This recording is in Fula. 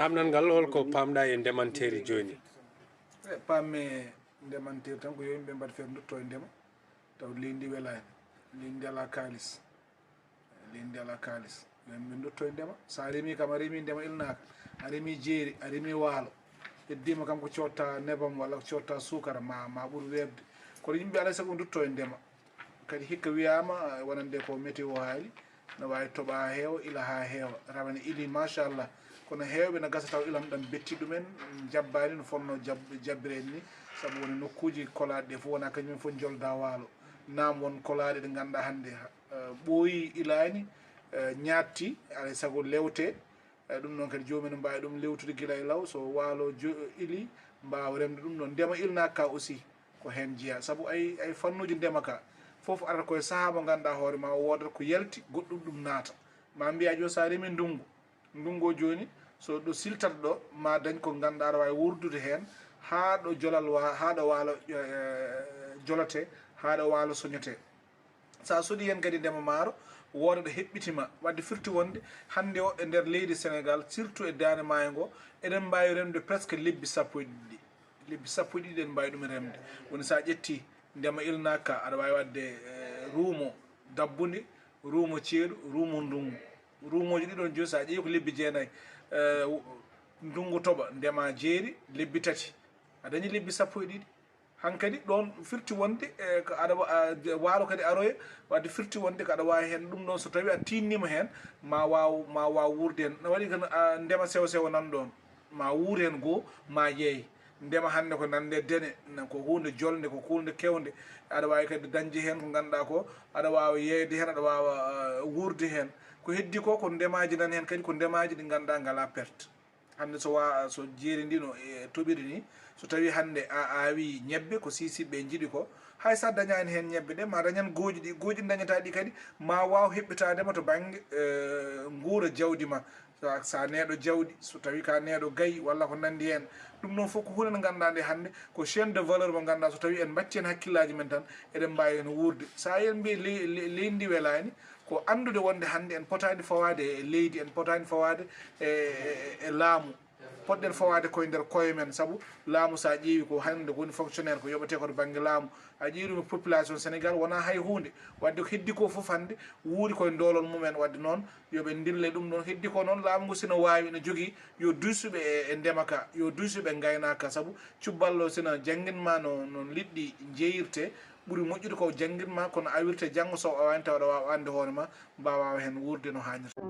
namdal ngal holko pamɗa e ndemanteri joni? pamme ndemanteri tan ko yo yimɓe mbaɗa feere dutto e ndema taw leydi welani leydi ala kalis leydi ala kalis yo yimɓe dutto e ndema sa reemi kam a reemi ndema ilnaka a reemi jeeri a reemi waalo heddima kam ko cotta nebam walla ko cotta sukara ma ɓuuri webde kono yimɓe alay saago dutto e ndema kadi hikka wiyama wonande ko météo haali no wawi tooɓa ha heewa ila ha heewa rawane ili machallah kono heewɓe no gasa taw ilam ɗam betti ɗumen jabbani no fonno jabbireni ni saabu woni nokkuji kolaɗe ɗe fof wona kañumen fof jolda waalo naam won kolaɗe ɗe ganduɗa hannde ɓooyi ilani ñatti alay saago lewte ɗum noon kadi jomum en mbawi ɗum lewtude guila e law so waalo ili mbawa remde ɗum ɗon ndema ilnaka ka aussi ko hen jeeya saabu ay fannuji ndema ka foof arata koye saaha mo ganduɗa hoore ma wodat ko yalti goɗɗum ɗum naata ma mbiya jo sa reemi ndungu o joni so ɗo siltata ɗo ma dañ ko ganduɗa aɗa wawi wurdude hen ha ɗo jolal ha ɗo waalo jolate ha ɗo waalo soñete sa soodi hen kadi ndema maaro woda ɗo heɓɓitima wadde firti wonde hande o e nder leydi Sénégal surtout e dande maayo ngo eɗen mbawi remde presque lebbi sappo e ɗiɗi lebbi sappo e ɗiɗi eɗen mbawi ɗum remde woni sa ƴetti ndema ilnaka aɗa wawi wadde ruumo dabbude ruumo ceeɗu ruumo ndungu ruumoji ɗiɗon joni sa ƴeewi ko lebbi jeenayyi ndungu toɓa ndema jeeri lebbi tati a dañi lebbi sappo e ɗiɗi hankkadi ɗon firti wonde ko aɗa waalo kadi aroya wadde firti wonde ko aɗa wawi hen ɗum ɗon so tawi a tinnima hen ma waw wurde hen no waɗi ko ndema sewo sewo nan ɗon ma wuur hen goho ma yeey ndema hande ko nande dene ko hunde jolde ko hunde kewde aɗa wawi kadi dañde hen ko ganduɗa ko aɗa wawa yeyde hen aɗa wawa wurde hen ko heddi ko ndemaji nan hen kadi ko ndemaji ɗi ganduɗa ngala perte hande so jeeri ndi no toɓiri ni so tawi hande a awi ñebbe ko sisiɓe jiiɗi ko hay sa dañani hen ñebbe ɗe ma dañan gooƴi ɗi gooƴi ɗi dañataɗi kadi ma waw heɓɓitadema to banggue guura jawdi ma sa neɗo jawɗi so tawi ka neɗo gayi walla ko nandi hen ɗum ɗon foof ko hunde nde ganduɗa nde hande ko chaine de valeur mo ganduɗa so tawi en batti hen hakkillaji men tan eɗen mbawi hen wurde sa yen mbi leydi ndi welani ko andude wonde hande en potani fawade e leydi en potani fawade e laamu poɗɗen fawade koye nder koye men saabu laamu sa ƴeewi ko hande woni fonctionnaire ko yoɓete ko to banggue laamu a ƴeewima population Sénégal wona hay hunde wadde ko heddi ko foof hande wuuri koye doolol mumen wadde noon yoɓe ndille ɗum ɗon heddi ko noon laamu ngu sino wawi ne jogui yo duysuɓe e ndema ka yo duysuɓe e gaynaka saabu cubballo sino jangguinma no liɗɗi jeeyirte ɓuuri moƴƴude ko jangguinma kono awirte janggo so a wani taw aɗa wawa ande hoorema mbawa hen wurde no hannirta